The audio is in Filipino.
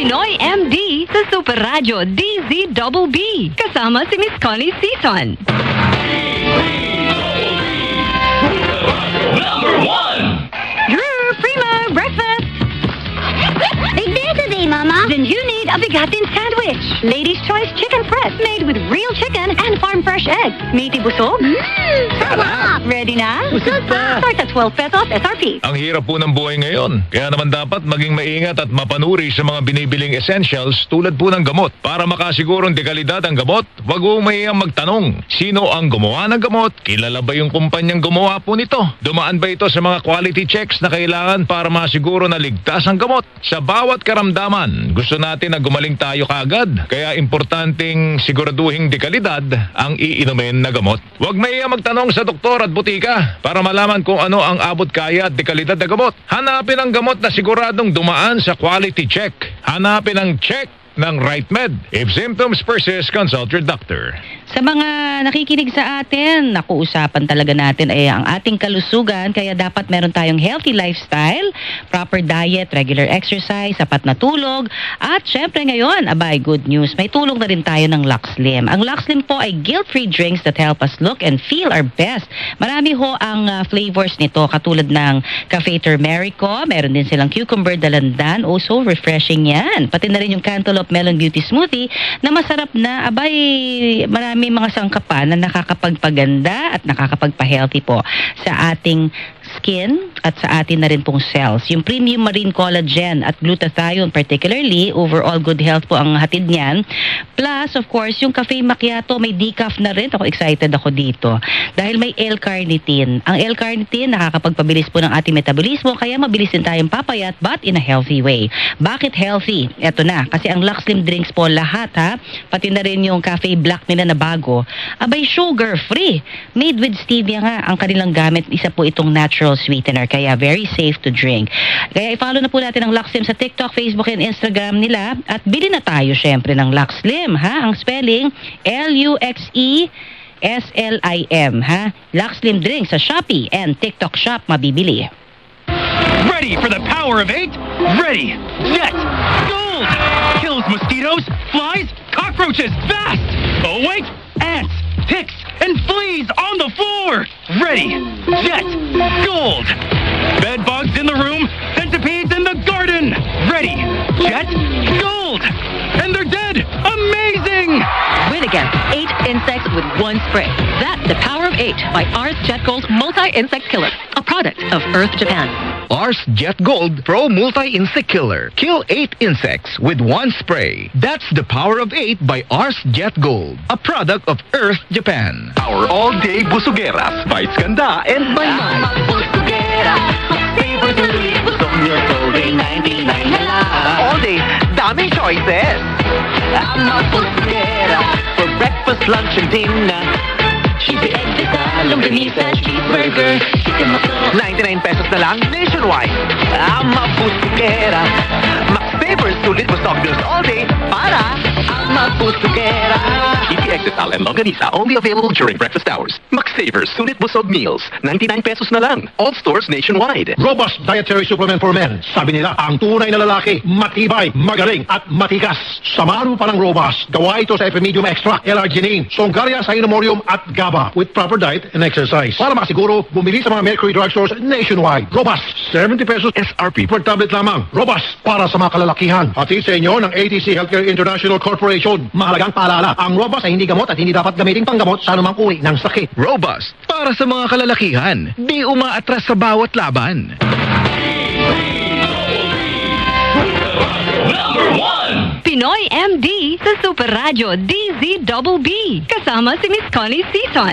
Pinoy MD sa Super Radio DZBB. Kasama si Miss Connie Season. Number 1! Drew, Prima, breakfast! Big day today, Mama. Then you need a bigatin sandwich. Ladies' Choice Chicken Press made with real chicken and farm fresh eggs. Meaty busog? Sarap! Ready na? Busog pa. Start at 12 pesos SRP. Ang hirap po ng buhay ngayon. Kaya naman dapat maging maingat at mapanuri sa mga binibiling essentials tulad po ng gamot. Para makasigurong dekalidad ang gamot, wag po mahiyang magtanong. Sino ang gumawa ng gamot? Kilala ba yung kumpanyang gumawa po nito? Dumaan ba ito sa mga quality checks na kailangan para masiguro na ligtas ang gamot? Sa bawat karamdaman, gusto natin na gumaling tayo kaagad. Kaya importanteng siguraduhing dekalidad ang iinumin na gamot. Huwag mahiyang magtanong sa doktor at butika para malaman kung ano ang abot kaya at dekalidad na gamot. Hanapin ang gamot na siguradong dumaan sa quality check. Hanapin ang check ng RightMed. If symptoms persist, consult your doctor. Sa mga nakikinig sa atin, nakuusapan talaga natin ay ang ating kalusugan, kaya dapat meron tayong healthy lifestyle, proper diet, regular exercise, sapat na tulog, at syempre ngayon, abay, good news, may tulong na rin tayo ng Luxlim. Ang Luxlim po ay guilt-free drinks that help us look and feel our best. Marami ho ang flavors nito, katulad ng Cafe Turmerico, meron din silang cucumber dalandan, so refreshing yan. Pati na rin yung Cantaloupe Melon Beauty Smoothie na masarap na, abay, marami mga sangkapan na nakakapagpaganda at nakakapagpa-healthy po sa ating skin at sa atin na rin pong cells. Yung Premium Marine Collagen at Glutathione particularly, overall good health po ang hatid niyan. Plus, of course, yung Cafe Macchiato, may decaf na rin. Ako excited ako dito. Dahil may L-carnitine. Ang L-carnitine, nakakapagpabilis po ng ating metabolismo, kaya mabilis din tayong papayat but in a healthy way. Bakit healthy? Eto na. Kasi ang Luxlim drinks po lahat pati na rin yung Cafe Black nila na bago, abay sugar-free. Made with stevia nga ang kanilang gamit. Isa po itong natural sweetener, kaya very safe to drink. Kaya i-follow na po natin ang Luxlim sa TikTok, Facebook, and Instagram nila at bili na tayo syempre ng Luxlim, Ang spelling Luxlim, Luxlim drink sa Shopee and TikTok shop mabibili. Ready for the power of 8? Ready, set, gold! Kills mosquitoes, flies, cockroaches fast! Oh wait, ants, ticks, and fleas on the floor! Ready, set, gold! Bed bugs in the room, centipedes in the garden! Ready, jet, gold! And they're dead! Amazing! Win against 8 insects with one spray. That's the power of 8 by Ars Jet Gold Multi-Insect Killer, a product of Earth Japan. Ars Jet Gold Pro Multi-Insect Killer. Kill 8 insects with one spray. That's the power of 8 by Ars Jet Gold, a product of Earth Japan. Our all-day busugeras by Skanda and by Mai. All day, daming choices. I'm not busugera for breakfast, lunch, and dinner. Cheesy egg pizza, longganisa, cheeseburger, chicken muscle. 99 pesos na lang nationwide. I'm a busugera. Max Favors sulit busog meals all day para I'm a busugera. Cheesy egg pizza and longganisa only available during breakfast hours. Max Favors sulit busog meals, 99 pesos na lang. All stores nationwide. Robust dietary supplement for men. Sabi nila, ang tunay na lalaki, matibay, magaling, at matikas. Samahan mo pa ng Robust. Gawa ito sa Epimedium Extra, L-arginine, Songaria Cyanomorium at GABA with proper diet and exercise. Para masiguro, bumili sa mga Mercury drugstores nationwide. Robust, 70 pesos SRP per tablet lamang. Robust, para sa mga kalalakihan. Hatid sa inyo ng ATC Healthcare International Corporation. Mahalagang paalala, ang Robust ay hindi gamot at hindi dapat gamitin panggamot sa anumang uri ng sakit. Robust, para sa mga kalalakihan. Di umaatras sa bawat laban. Number 1! Pinoy MD sa Super Radio DZBB. Kasama si Miss Connie Season.